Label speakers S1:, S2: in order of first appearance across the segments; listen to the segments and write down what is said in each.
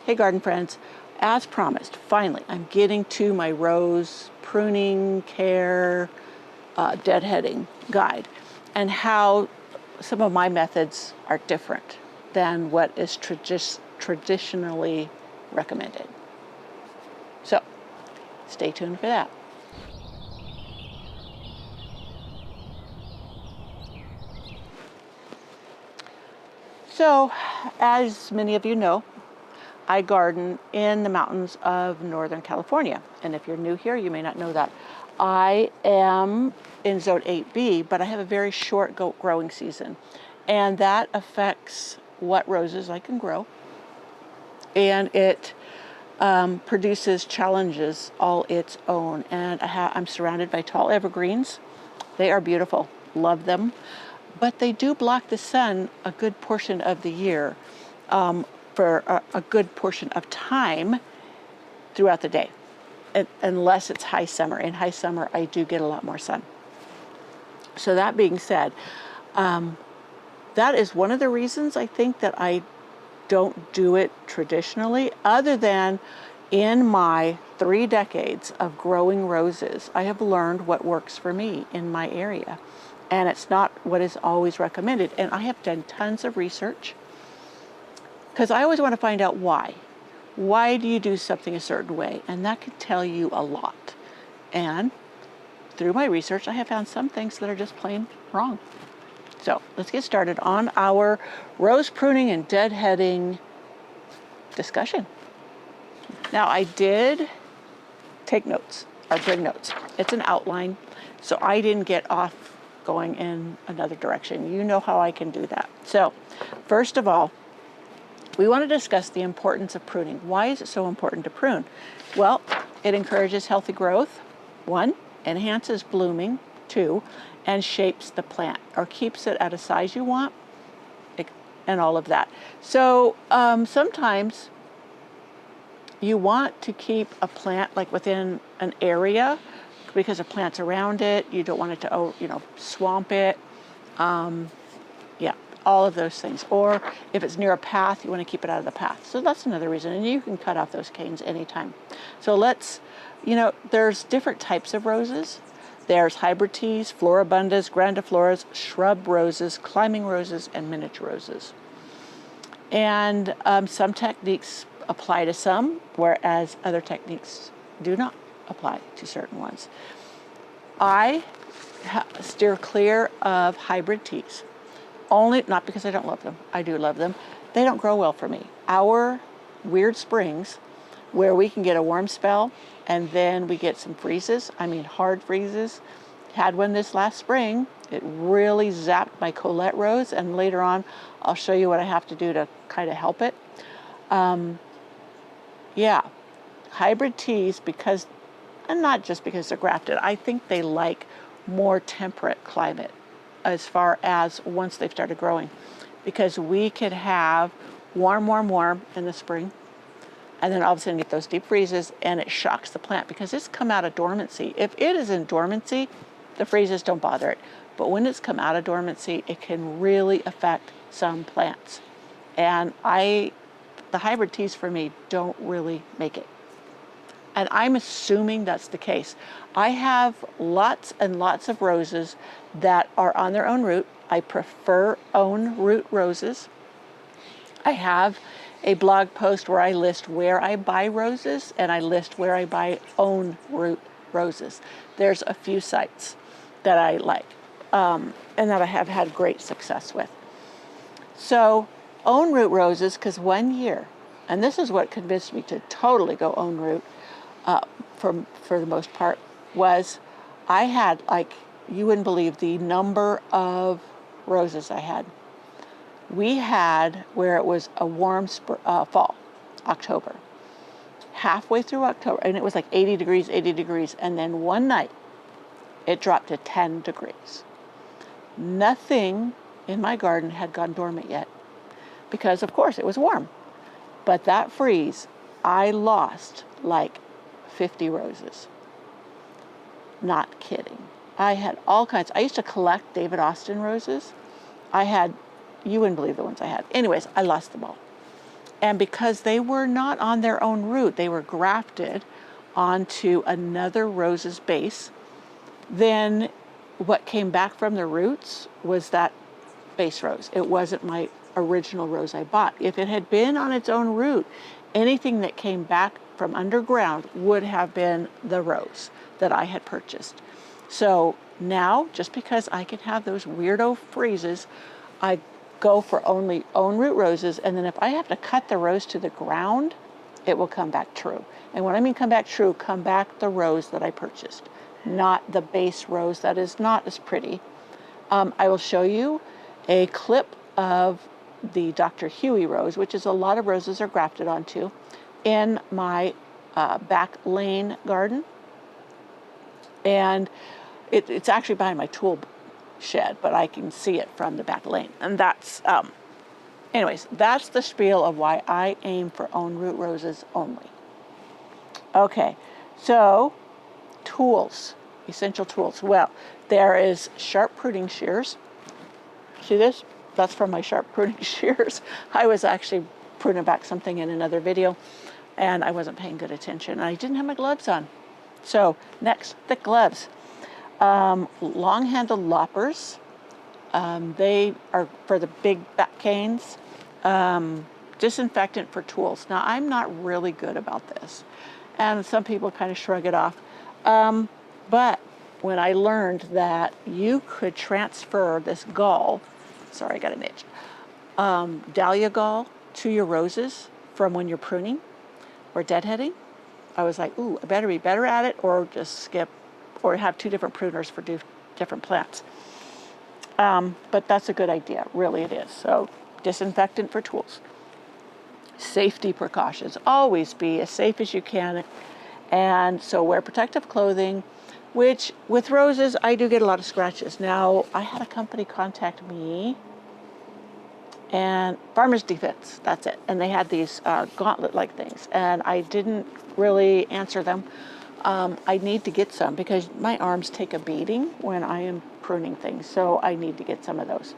S1: Hey garden friends, as promised, finally I'm getting to my rose pruning, care, deadheading guide, and how some of my methods are different than what is traditionally recommended. So stay tuned for that. So, as many of you know, I garden in the mountains of Northern California. And if you're new here, you may not know that. I am in zone 8B, but I have a very short growing season. And that affects what roses I can grow. And it produces challenges all its own. And I'm surrounded by tall evergreens. They are beautiful, love them. But they do block the sun a good portion of the year for a good portion of time throughout the day, unless it's high summer. In high summer, I do get a lot more sun. So that being said, that is one of the reasons I think that I don't do it traditionally, other than in my 3 decades of growing roses, I have learned what works for me in my area. And it's not what is always recommended. And I have done tons of research because I always want to find out why. Why do you do something a certain way? And that can tell you a lot. And through my research, I have found some things that are just plain wrong. So let's get started on our rose pruning and deadheading discussion. Now, I did take notes or bring notes. It's an outline, so I didn't get off going in another direction. You know how I can do that. So first of all, we want to discuss the importance of pruning. Why is it so important to prune? Well, it encourages healthy growth, 1, enhances blooming, 2, and shapes the plant or keeps it at a size you want, and all of that. So sometimes you want to keep a plant like within an area because of plants around it. You don't want it to, swamp it. All of those things. Or if it's near a path, you want to keep it out of the path. So that's another reason. And you can cut off those canes anytime. So there's different types of roses. There's hybrid teas, floribundas, grandifloras, shrub roses, climbing roses, and miniature roses. And some techniques apply to some, whereas other techniques do not apply to certain ones. I steer clear of hybrid teas. Only, not because I don't love them. I do love them. They don't grow well for me. Our weird springs, where we can get a warm spell and then we get some freezes, hard freezes. Had one this last spring. It really zapped my Colette rose, and later on I'll show you what I have to do to kind of help it. Hybrid teas, because, and not just because they're grafted, I think they like more temperate climate as far as once they've started growing, because we could have warm in the spring, and then all of a sudden get those deep freezes, and it shocks the plant because it's come out of dormancy. If it is in dormancy, the freezes don't bother it. But when it's come out of dormancy, it can really affect some plants. And the hybrid teas for me don't really make it. And I'm assuming that's the case. I have lots and lots of roses that are on their own root. I prefer own root roses. I have a blog post where I list where I buy roses, and I list where I buy own root roses. There's a few sites that I like and that I have had great success with. So own root roses, because one year, and this is what convinced me to totally go own root, for the most part, was I had, you wouldn't believe the number of roses I had. We had where it was a warm fall, October. Halfway through October, and it was like 80 degrees, and then one night it dropped to 10 degrees. Nothing in my garden had gone dormant yet because, of course, it was warm. But that freeze, I lost like 50 roses. Not kidding. I had all kinds. I used to collect David Austin roses. You wouldn't believe the ones I had. Anyways, I lost them all. And because they were not on their own root, they were grafted onto another rose's base, then what came back from the roots was that base rose. It wasn't my original rose I bought. If it had been on its own root, anything that came back from underground would have been the rose that I had purchased. So now, just because I can have those weirdo freezes, I go for only own root roses, and then if I have to cut the rose to the ground, it will come back true. And when I mean come back true, come back the rose that I purchased, not the base rose that is not as pretty. I will show you a clip of the Dr. Huey rose, which is a lot of roses are grafted onto, in my back lane garden. And it's actually behind my tool shed, but I can see it from the back lane. And that's, anyways, that's the spiel of why I aim for own root roses only. Okay, so tools, essential tools. Well, there is sharp pruning shears. See this? That's from my sharp pruning shears. I was actually pruning back something in another video, and I wasn't paying good attention. I didn't have my gloves on. So next, thick gloves. Long-handled loppers. They are for the big back canes. Disinfectant for tools. Now, I'm not really good about this, and some people kind of shrug it off. But when I learned that you could transfer this gall, sorry, I got an itch, dahlia gall to your roses from when you're pruning or deadheading, I was like, ooh, I better be better at it, or just skip, or have two different pruners for different plants. But that's a good idea, really it is. So disinfectant for tools. Safety precautions, always be as safe as you can. And so wear protective clothing, which with roses, I do get a lot of scratches. Now, I had a company contact me, and Farmer's Defense, that's it. And they had these gauntlet-like things, and I didn't really answer them. I need to get some because my arms take a beating when I am pruning things, so I need to get some of those.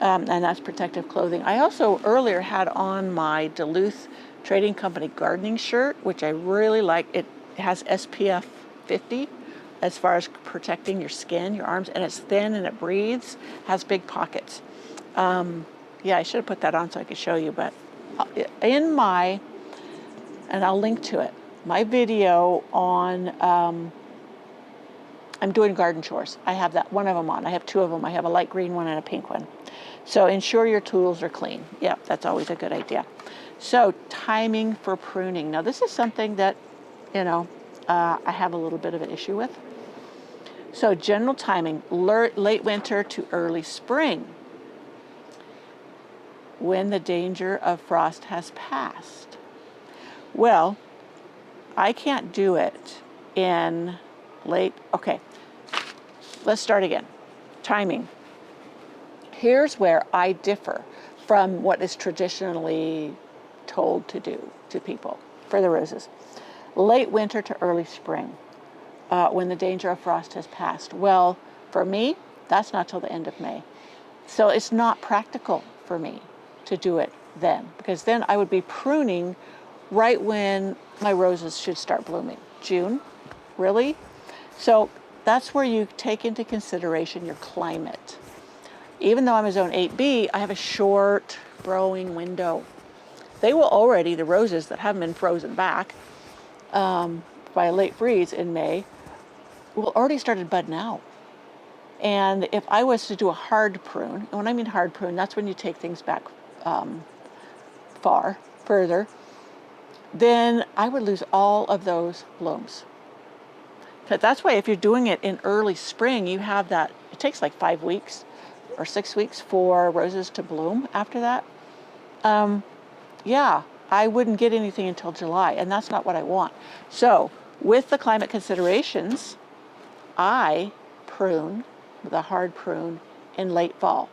S1: And that's protective clothing. I also earlier had on my Duluth Trading Company gardening shirt, which I really like. It has SPF 50 as far as protecting your skin, your arms, and it's thin and it breathes, has big pockets. Yeah, I should have put that on so I could show you, but in my, and I'll link to it, my video on, I'm doing garden chores. I have that one of them on. I have two of them. I have a light green one and a pink one. So ensure your tools are clean. Yeah, that's always a good idea. So timing for pruning. Now this is something that, I have a little bit of an issue with. So general timing, late winter to early spring, when the danger of frost has passed. Well, I can't do it in okay, let's start again. Timing. Here's where I differ from what is traditionally told to do to people for the roses. Late winter to early spring, when the danger of frost has passed. Well, for me, that's not till the end of May. So it's not practical for me to do it then, because then I would be pruning right when my roses should start blooming. June, really? So that's where you take into consideration your climate. Even though I'm a zone 8B, I have a short growing window. They will already, the roses that haven't been frozen back by a late freeze in May, will already started budding out. And if I was to do a hard prune, and when I mean hard prune, that's when you take things back further, then I would lose all of those blooms. But that's why if you're doing it in early spring, you have that, it takes like 5 weeks or 6 weeks for roses to bloom after that. Yeah, I wouldn't get anything until July, and that's not what I want. So with the climate considerations, I prune the hard prune in late fall.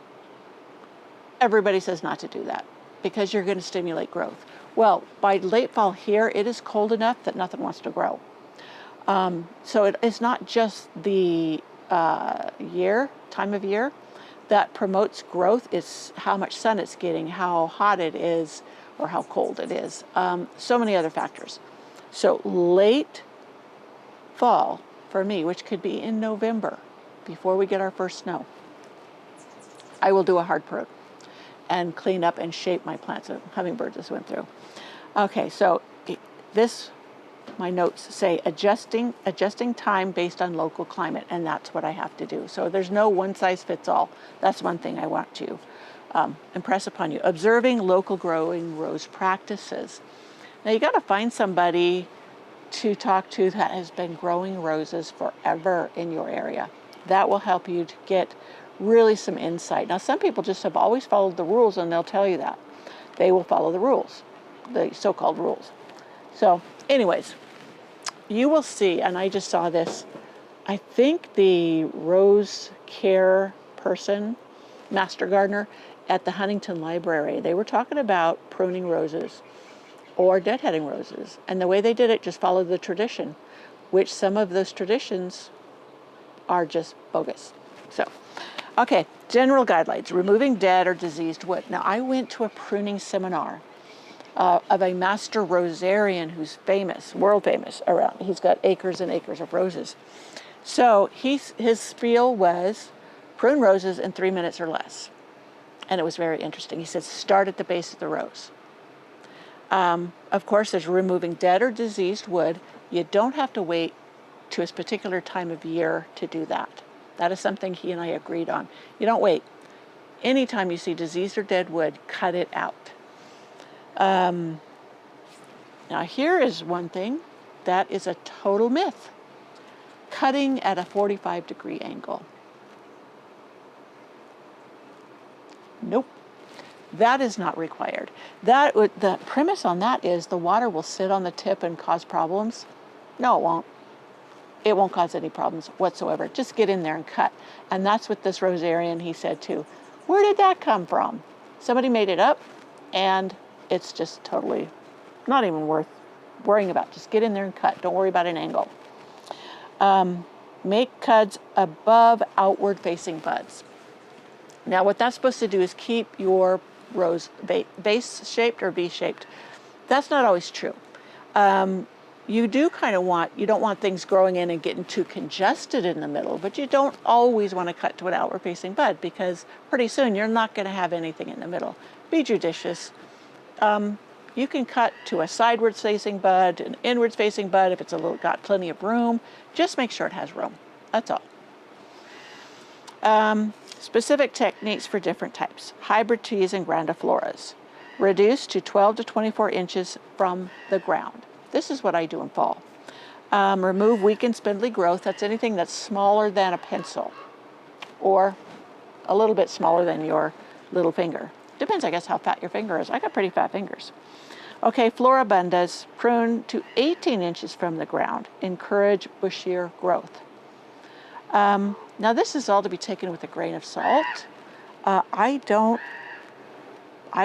S1: Everybody says not to do that because you're going to stimulate growth. Well, by late fall here, it is cold enough that nothing wants to grow. So it's not just the time of year that promotes growth. It's how much sun it's getting, how hot it is, or how cold it is. So many other factors. So late fall for me, which could be in November, before we get our first snow, I will do a hard prune and clean up and shape my plants. A hummingbird just went through. Okay, so this, my notes say adjusting time based on local climate, and that's what I have to do. So there's no one size fits all. That's one thing I want to impress upon you. Observing local growing rose practices. Now you got to find somebody to talk to that has been growing roses forever in your area. That will help you to get really some insight. Now some people just have always followed the rules, and they'll tell you that. They will follow the rules, the so-called rules. So anyways, you will see, and I just saw this, I think the rose care person, master gardener at the Huntington Library, they were talking about pruning roses or deadheading roses. And the way they did it just followed the tradition, which some of those traditions are just bogus. So, okay, general guidelines, removing dead or diseased wood. Now, I went to a pruning seminar of a master rosarian who's famous, world famous around. He's got acres and acres of roses. So his spiel was prune roses in 3 minutes or less. And it was very interesting. He said, start at the base of the rose. Of course, there's removing dead or diseased wood. You don't have to wait to a particular time of year to do that. That is something he and I agreed on. You don't wait. Anytime you see diseased or dead wood, cut it out. Now here is one thing that is a total myth. Cutting at a 45-degree angle. Nope. That is not required. The premise on that is the water will sit on the tip and cause problems. No, it won't. It won't cause any problems whatsoever. Just get in there and cut. And that's what this rosarian, he said too. Where did that come from? Somebody made it up, and it's just totally not even worth worrying about. Just get in there and cut. Don't worry about an angle. Make cuts above outward facing buds. Now what that's supposed to do is keep your rose base shaped or V-shaped. That's not always true. You do kind of you don't want things growing in and getting too congested in the middle, but you don't always want to cut to an outward facing bud, because pretty soon you're not going to have anything in the middle. Be judicious. You can cut to a sidewards facing bud, an inwards facing bud if it's got plenty of room. Just make sure it has room. That's all. Specific techniques for different types. Hybrid teas and grandifloras. Reduce to 12 to 24 inches from the ground. This is what I do in fall. Remove weakened spindly growth. That's anything that's smaller than a pencil or a little bit smaller than your little finger. Depends, I guess, how fat your finger is. I got pretty fat fingers. Okay, floribundas, prune to 18 inches from the ground. Encourage bushier growth. Now this is all to be taken with a grain of salt. I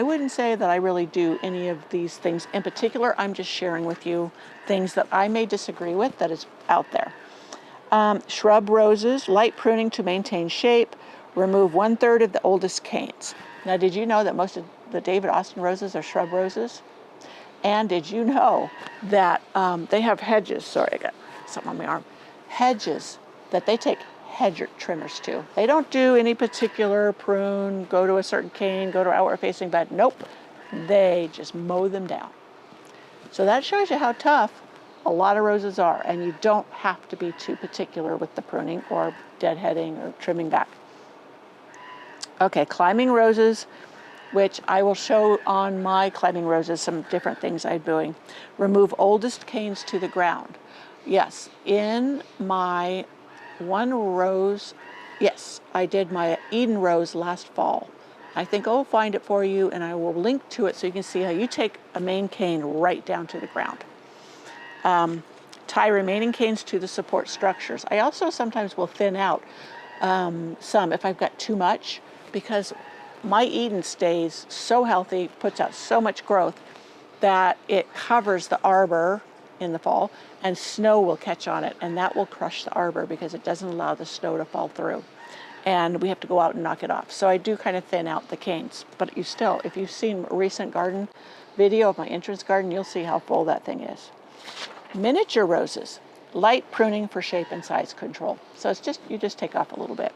S1: wouldn't say that I really do any of these things in particular. I'm just sharing with you things that I may disagree with that is out there. Shrub roses, light pruning to maintain shape. Remove 1/3 of the oldest canes. Now, did you know that most of the David Austin roses are shrub roses? And did you know that they have hedges? Sorry, I got something on my arm. Hedges that they take hedge trimmers to. They don't do any particular prune, go to a certain cane, go to outward facing bud. Nope. They just mow them down. So that shows you how tough a lot of roses are, and you don't have to be too particular with the pruning or deadheading or trimming back. Okay, climbing roses, which I will show on my climbing roses some different things I'm doing. Remove oldest canes to the ground. Yes, in my one rose, yes, I did my Eden rose last fall. I think I'll find it for you, and I will link to it so you can see how you take a main cane right down to the ground. Tie remaining canes to the support structures. I also sometimes will thin out some if I've got too much, because my Eden stays so healthy, puts out so much growth that it covers the arbor in the fall, and snow will catch on it, and that will crush the arbor because it doesn't allow the snow to fall through. and we have to go out and knock it off. So I do kind of thin out the canes, but you still, if you've seen a recent garden video of my entrance garden, you'll see how full that thing is. Miniature roses, light pruning for shape and size control. So it's just, you just take off a little bit.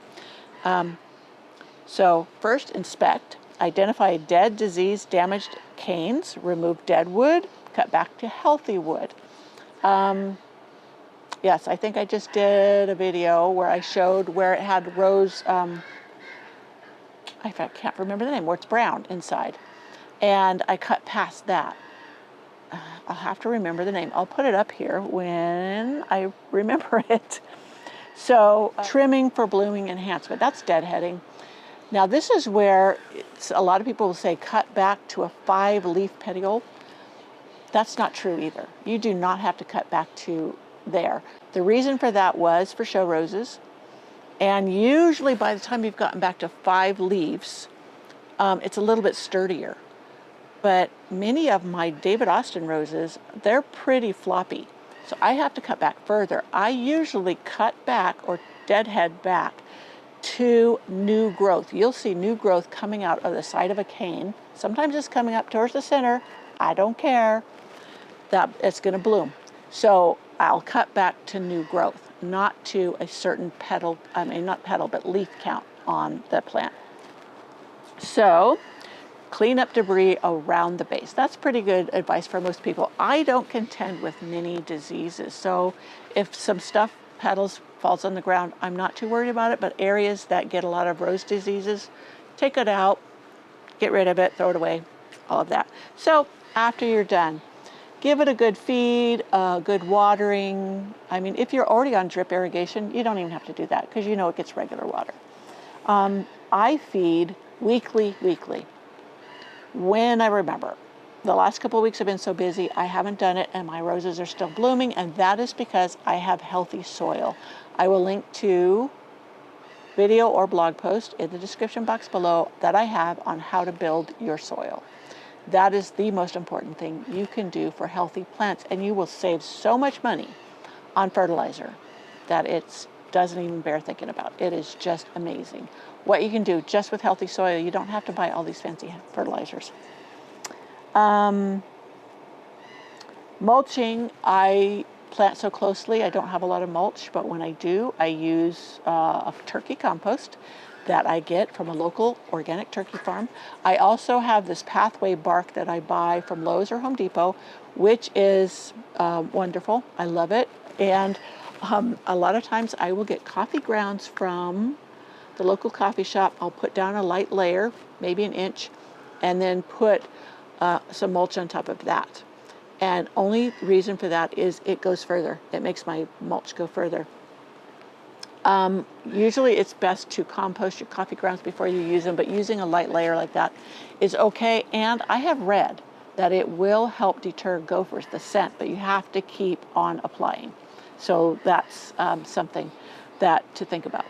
S1: So first, inspect, identify dead, diseased, damaged canes, remove dead wood, cut back to healthy wood. Yes, I think I just did a video where I showed where it had rose, I can't remember the name, where it's brown inside. And I cut past that. I'll have to remember the name. I'll put it up here when I remember it. So trimming for blooming enhancement, that's deadheading. Now this is where a lot of people will say cut back to a 5-leaf petiole. That's not true either. You do not have to cut back to there. The reason for that was for show roses. And usually by the time you've gotten back to 5 leaves, it's a little bit sturdier. But many of my David Austin roses, they're pretty floppy. So I have to cut back further. I usually cut back or deadhead back to new growth. You'll see new growth coming out of the side of a cane. Sometimes it's coming up towards the center. I don't care. That it's going to bloom. So I'll cut back to new growth, not to a certain petal, not petal, but leaf count on the plant. So clean up debris around the base. That's pretty good advice for most people. I don't contend with many diseases. So if some stuff, petals, falls on the ground, I'm not too worried about it, but areas that get a lot of rose diseases, take it out, get rid of it, throw it away, all of that. So after you're done, give it a good feed, good watering. I mean, if you're already on drip irrigation, you don't even have to do that because you know it gets regular water. I feed weekly. When I remember. The last couple of weeks have been so busy, I haven't done it, and my roses are still blooming, and that is because I have healthy soil. I will link to video or blog post in the description box below that I have on how to build your soil. That is the most important thing you can do for healthy plants, and you will save so much money on fertilizer that it doesn't even bear thinking about. It is just amazing what you can do just with healthy soil. You don't have to buy all these fancy fertilizers. Mulching, I plant so closely, I don't have a lot of mulch, but when I do, I use a turkey compost that I get from a local organic turkey farm. I also have this pathway bark that I buy from Lowe's or Home Depot, which is wonderful. I love it. And a lot of times I will get coffee grounds from the local coffee shop. I'll put down a light layer, maybe an inch, and then put some mulch on top of that. And only reason for that is it goes further. It makes my mulch go further. Usually it's best to compost your coffee grounds before you use them, but using a light layer like that is okay. And I have read that it will help deter gophers, the scent, but you have to keep on applying. So that's something that to think about.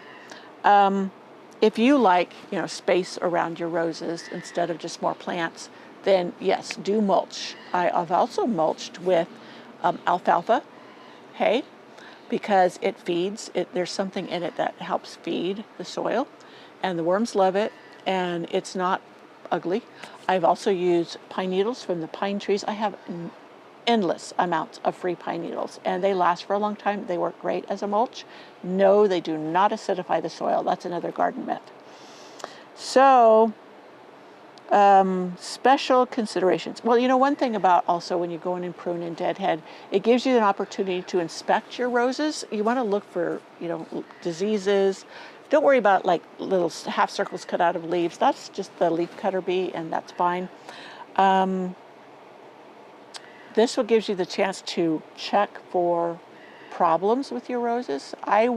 S1: If you like, space around your roses instead of just more plants, then yes, do mulch. I've also mulched with alfalfa hay because it feeds. There's something in it that helps feed the soil, and the worms love it, and it's not ugly. I've also used pine needles from the pine trees. I have endless amounts of free pine needles, and they last for a long time. They work great as a mulch. No, they do not acidify the soil. That's another garden myth. So, special considerations. Well, one thing about also when you go in and prune and deadhead, it gives you an opportunity to inspect your roses. You want to look for, diseases. Don't worry about like little half circles cut out of leaves. That's just the leaf cutter bee, and that's fine. This will gives you the chance to check for problems with your roses. I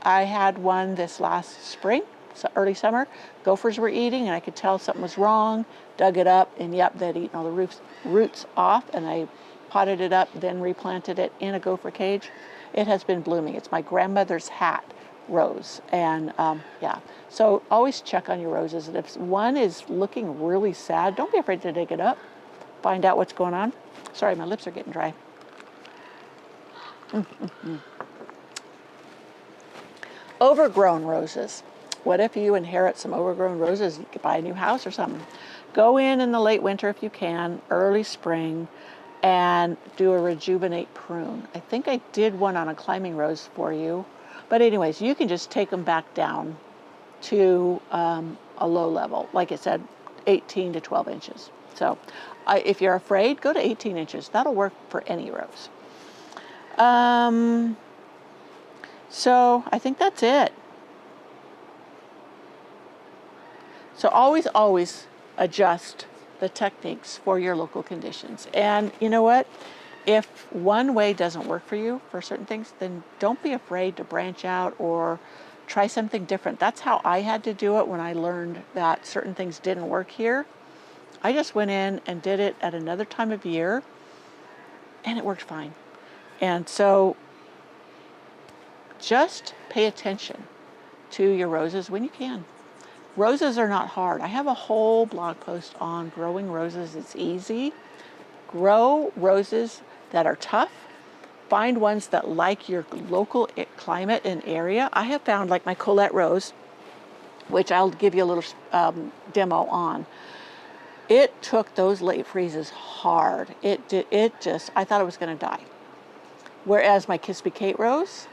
S1: had one this last spring, so early summer. Gophers were eating, and I could tell something was wrong. Dug it up, and yep, they'd eaten all the roots off, and I potted it up, then replanted it in a gopher cage. It has been blooming. It's my grandmother's hat rose, and yeah. So always check on your roses, and if one is looking really sad, don't be afraid to dig it up. Find out what's going on. Sorry, my lips are getting dry. Overgrown roses. What if you inherit some overgrown roses? You could buy a new house or something. Go in the late winter if you can, early spring, and do a rejuvenate prune. I think I did one on a climbing rose for you. But anyways, you can just take them back down to a low level. Like I said, 18 to 12 inches. So if you're afraid, go to 18 inches. That'll work for any rose. So I think that's it. So always adjust the techniques for your local conditions. And you know what? If one way doesn't work for you for certain things, then don't be afraid to branch out or try something different. That's how I had to do it when I learned that certain things didn't work here. I just went in and did it at another time of year, and it worked fine. And so just pay attention to your roses when you can. Roses are not hard. I have a whole blog post on growing roses. It's easy. Grow roses that are tough. Find ones that like your local climate and area. I have found, like my Colette rose, which I'll give you a little demo on. It took those late freezes hard. I thought it was going to die. Whereas my Kiss Me Kate rose,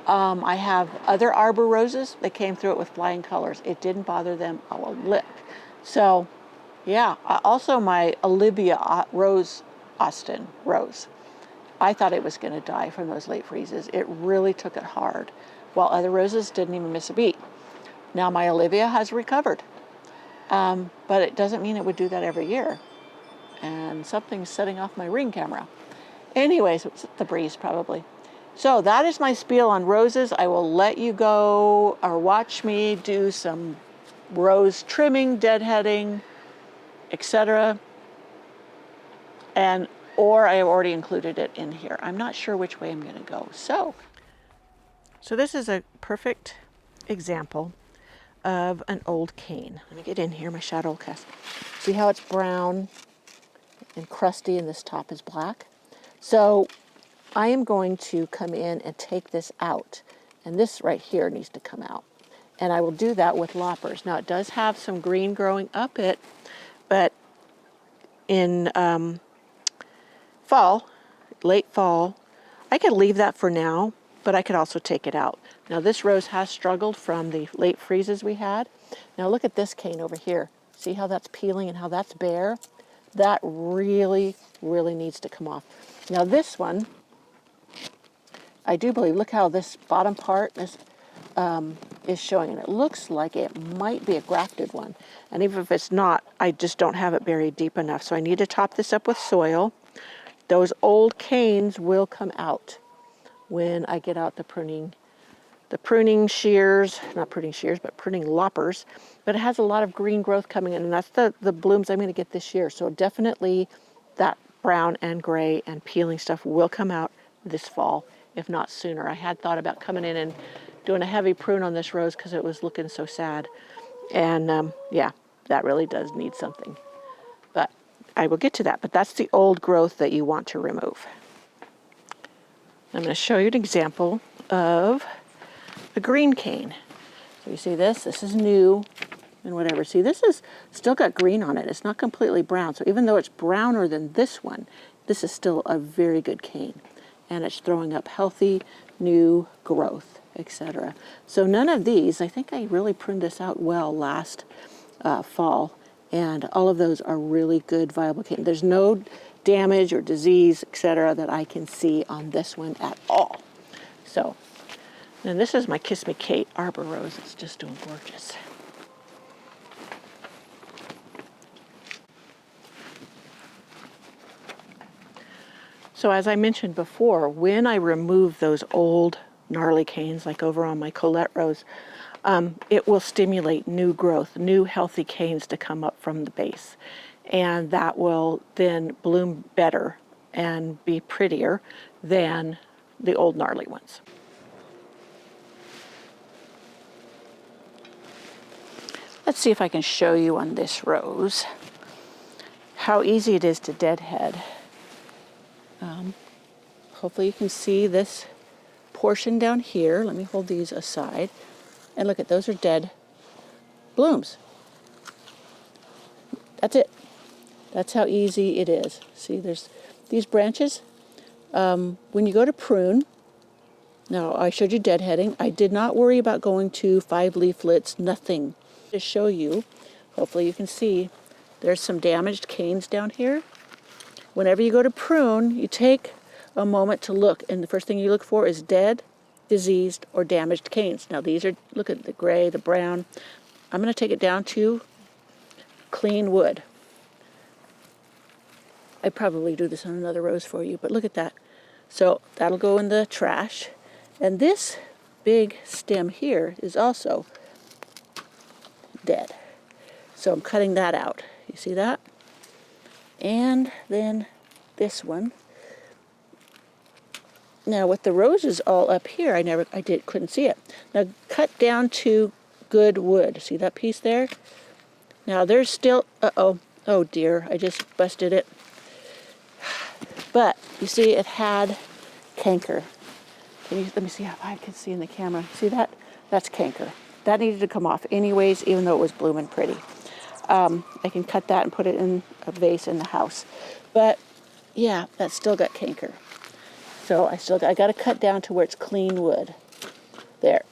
S1: I have other arbor roses that came through it with flying colors. It didn't bother them a lick. So, yeah. Also my Olivia Rose Austin rose. I thought it was going to die from those late freezes. It really took it hard, while other roses didn't even miss a beat. Now my Olivia has recovered, but it doesn't mean it would do that every year. And something's setting off my Ring camera. Anyways, it's the breeze probably. So that is my spiel on roses. I will let you go or watch me do some rose trimming, deadheading, etc. Or I have already included it in here. I'm not sure which way I'm going to go. So this is a perfect example of an old cane. Let me get in here, my shadow will cast. See how it's brown and crusty and this top is black? So I am going to come in and take this out. And this right here needs to come out. And I will do that with loppers. Now it does have some green growing up it, but in late fall, I could leave that for now, but I could also take it out. Now this rose has struggled from the late freezes we had. Now look at this cane over here. See how that's peeling and how that's bare? That really, really needs to come off. Now this one, I do believe, look how this bottom part is showing, and it looks like it might be a grafted one. And even if it's not, I just don't have it buried deep enough. So I need to top this up with soil. Those old canes will come out when I get out the pruning shears, not pruning shears, but pruning loppers. But it has a lot of green growth coming in, and that's the blooms I'm going to get this year. So definitely that brown and gray and peeling stuff will come out this fall, if not sooner. I had thought about coming in and doing a heavy prune on this rose because it was looking so sad. And yeah, that really does need something. But I will get to that. But that's the old growth that you want to remove. I'm going to show you an example of a green cane. So you see this? This is new and whatever. See, this is still got green on it. It's not completely brown. So even though it's browner than this one, this is still a very good cane. And it's throwing up healthy new growth, etc. So none of these, I think I really pruned this out well last fall, and all of those are really good viable cane. There's no damage or disease, etc. that I can see on this one at all. So, and this is my Kiss Me Kate arbor rose. It's just doing gorgeous. So as I mentioned before, when I remove those old gnarly canes, like over on my Colette rose, it will stimulate new growth, new healthy canes to come up from the base. And that will then bloom better and be prettier than the old gnarly ones. Let's see if I can show you on this rose how easy it is to deadhead. Hopefully you can see this portion down here. Let me hold these aside. And look at those are dead blooms. That's it. That's how easy it is. See, there's these branches. When you go to prune, now I showed you deadheading. I did not worry about going to 5 leaflets, nothing. To show you, hopefully you can see, there's some damaged canes down here. Whenever you go to prune, you take a moment to look, and the first thing you look for is dead, diseased, or damaged canes. Now these are, look at the gray, the brown. I'm going to take it down to clean wood. I'd probably do this on another rose for you, but look at that. So that'll go in the trash. And this big stem here is also dead. So I'm cutting that out. You see that? And then this one. Now with the roses all up here, couldn't see it. Now cut down to good wood. See that piece there? Now there's still, oh dear, I just busted it. But you see it had canker. Let me see how I can see in the camera. See that? That's canker. That needed to come off anyways, even though it was blooming pretty. I can cut that and put it in a vase in the house. But yeah, that's still got canker. So I got to cut down to where it's clean wood. There.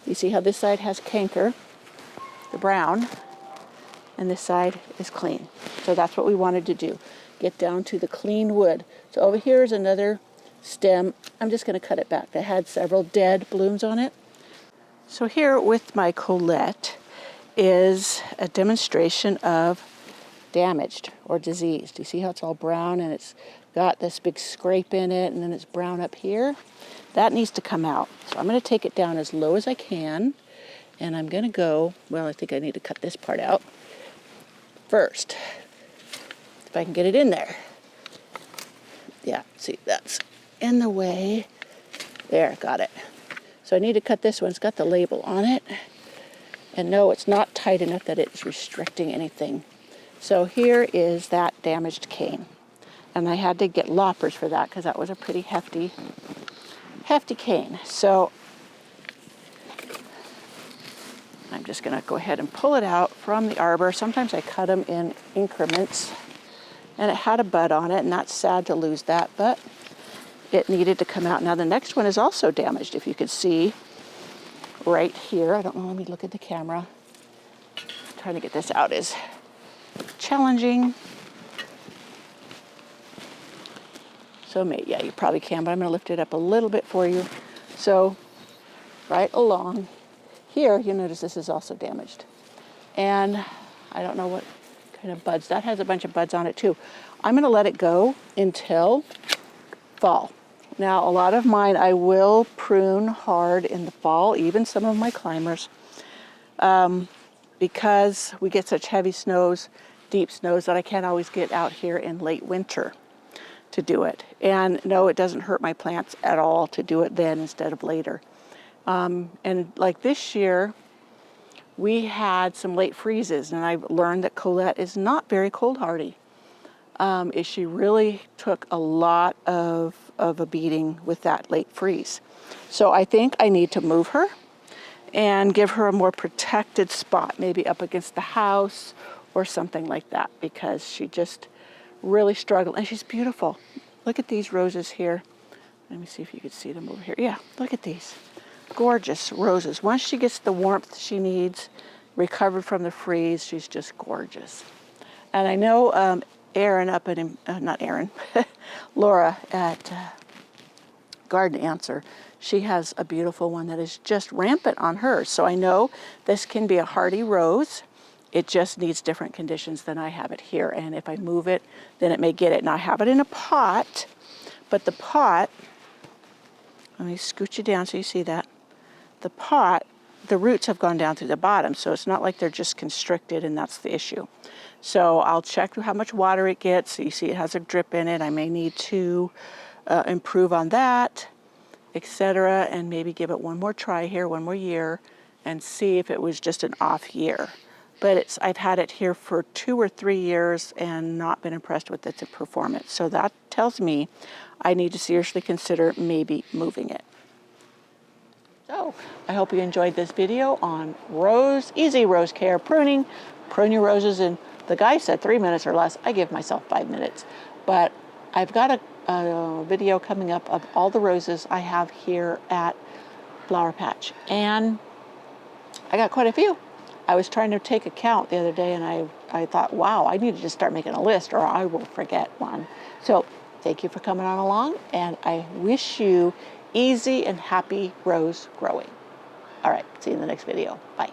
S1: You see how this side has canker, the brown, and this side is clean. So that's what we wanted to do. Get down to the clean wood. So over here is another stem. I'm just going to cut it back. That had several dead blooms on it. So here with my Colette is a demonstration of damaged or diseased. You see how it's all brown and it's got this big scrape in it, and then it's brown up here? That needs to come out. So I'm going to take it down as low as I can, and I'm going to go, well, I think I need to cut this part out first, if I can get it in there. Yeah, see, that's in the way. There, got it. So I need to cut this one. It's got the label on it. And no, it's not tight enough that it's restricting anything. So here is that damaged cane. And I had to get loppers for that because that was a pretty hefty cane. So I'm just going to go ahead and pull it out from the arbor. Sometimes I cut them in increments. And it had a bud on it, and that's sad to lose that, but it needed to come out. Now the next one is also damaged, if you could see right here. I don't know, let me look at the camera. Trying to get this out is challenging. So yeah, you probably can, but I'm going to lift it up a little bit for you. So right along here, you notice this is also damaged. And I don't know what kind of buds. That has a bunch of buds on it too. I'm going to let it go until fall. Now, a lot of mine I will prune hard in the fall, even some of my climbers, because we get such heavy snows, deep snows, that I can't always get out here in late winter to do it. And no, it doesn't hurt my plants at all to do it then instead of later. And like this year, we had some late freezes, and I've learned that Colette is not very cold hardy. She really took a lot of a beating with that late freeze. So I think I need to move her and give her a more protected spot, maybe up against the house or something like that, because she just really struggled. And she's beautiful. Look at these roses here. Let me see if you can see them over here. Yeah, look at these. Gorgeous roses. Once she gets the warmth she needs, recovered from the freeze, she's just gorgeous. And I know Erin up in, not Erin, Laura at Garden Answer, she has a beautiful one that is just rampant on hers. So I know this can be a hardy rose. It just needs different conditions than I have it here. And if I move it, then it may get it. Now I have it in a pot, but the pot, let me scooch it down so you see that. The pot, the roots have gone down through the bottom, so it's not like they're just constricted, and that's the issue. So I'll check how much water it gets. So you see it has a drip in it. I may need to improve on that, etc., and maybe give it one more try here, one more year, and see if it was just an off year. But I've had it here for 2 or 3 years and not been impressed with its performance. So that tells me I need to seriously consider maybe moving it. So I hope you enjoyed this video on easy rose care pruning. Prune your roses in, the guy said 3 minutes or less. I give myself 5 minutes. But I've got a video coming up of all the roses I have here at Flower Patch. And I got quite a few. I was trying to take a count the other day, and I thought, wow, I need to just start making a list or I will forget one. So thank you for coming on along, and I wish you easy and happy rose growing. All right, see you in the next video. Bye.